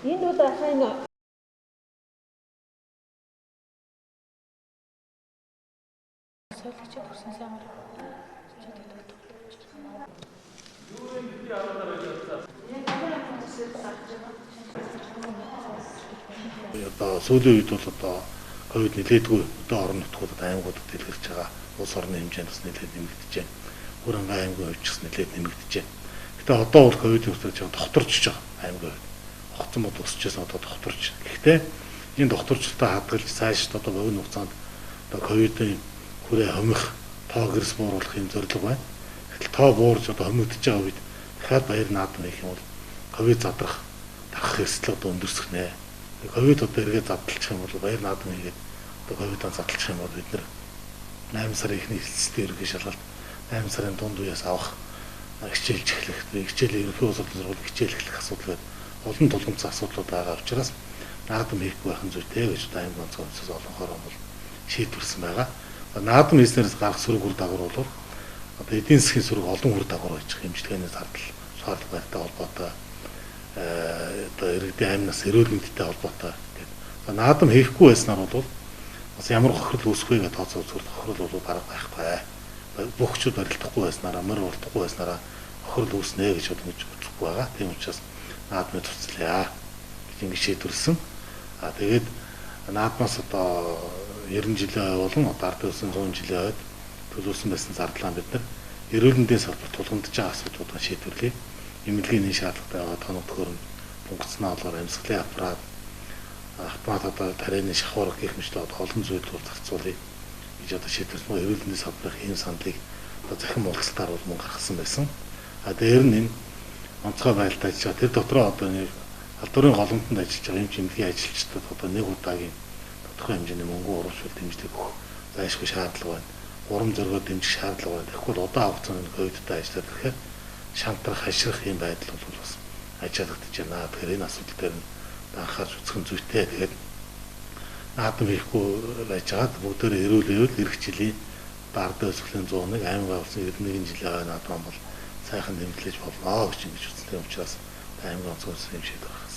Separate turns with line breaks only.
Энэ удаа хайна солигчд хүрсэн сайн
одоо сүүлийн үед бол одоо ковид нэлээдгүй одоо орон нутгуудад аймагуудад дэлгэрч байгаа улс орны хэмжээнд бас нэлээд нэмэгдэж байна. Хөрөнгө аймгийн хувьд ч бас нэлээд нэмэгдэж байна. Гэтэ одоо бол ковидын үсгэж байгаа докторч байгаа аймгийн хувьд. Хоцсон бод өсчихсэн одоо докторч. Гэхдээ энэ докторчлалтаа хадгалж цааш одоо богино хугацаанд одоо ковидын хүрээ хомих тоо гэрс бууруулах юм зорилго байна. Гэтэл тоо буурж одоо хомигдож байгаа үед дахиад баяр наадам хийх юм бол ковид задрах тархах эрсдэл одоо өндөрсөх нэ. Ковид одоо эргээд задлчих юм бол баяр наадам хийгээд одоо ковидаа задлчих юм бол бид нэр 8 сарын ихний хэлцэлтэй ерөнхий шалгалт 8 сарын дунд үеэс авах хичээлж эхлэх, хичээлийн ерөнхий улс орны сургууль хичээл эхлэх асуудал байна. Олон тулгымцсан асуудлууд байгаа учраас наадам хийхгүй байх нь зүйтэй гэж аймаг онцгойсоос олонхоор бол шийдвэрсэн байгаа. Наадам хийснээрээс гарах сөрөг үр дагавар бол одоо эдийн засгийн сөрөг олон үр дагавар байж хэмжлэгээний зардал, шаардлагатай холбоотой одоо иргэдийн амнаас эрүүл мэндтэй холбоотой гэдэг. Наадам хийхгүй байснаар бол бас ямар хохирол үүсэх вэ гэж тооцоо үзвэл хохирол бол бараг байхгүй. Бүхчүүд барилдахгүй байснараа, мөр болдохгүй байснараа хохирол үүснэ гэж бодож үзэхгүй байгаа. Тийм учраас наадмыг туцлаа гэж ингэ шийдвэрлсэн. Тэгээд наадмаас одоо 90 жилийн болон одоо ард үсэн 100 жилийн хойд төлөвлөсөн байсан зардлаа бид нар эрүүл мэндийн салбарт тулгамдж байгаа асуудлуудаа шийдвэрлэе. Эмнэлгийн шаардлагатай байгаа тоног төхөөрөмж, функционал амьсгалын аппарат, автомат одоо тарианы шахуур гэх мэт олон зүйлүүд зарцуулъя гэж одоо шийдвэрлсэн. Эрүүл мэндийн салбарын ийм сандлыг одоо захин муулцалтаар бол мөн гаргасан байсан. Дээр нь энэ онцгой байдалд ажиллаж байгаа. Тэр дотроо одоо нэг халдварын голомтонд ажиллаж байгаа юм чимлэгийн ажилчдад одоо нэг удаагийн тодорхой хэмжээний мөнгө урамшуул дэмжлэг өгөх зайлшгүй шаардлага байна. Урам зоригоор дэмжих шаардлага байна. Тэгэхгүй удаан хугацаанд ковидтай ажиллаад ирэхээр шантрах, хашрах юм байдал бол бас ажиглагдаж байна. Тэгэхээр энэ асуудал дээр нь анхаарч үзэх нь зүйтэй. Тэгээд наадам хийхгүй байж байгаад бүгдээр эрүүл эх жилийн ард өсгөлийн 101 аймаг болсон 91 жилийн наадам бол сайхан нэмэлтэж болно гэж үзсэн учраас аймаг онцгойсон юм шиг байна.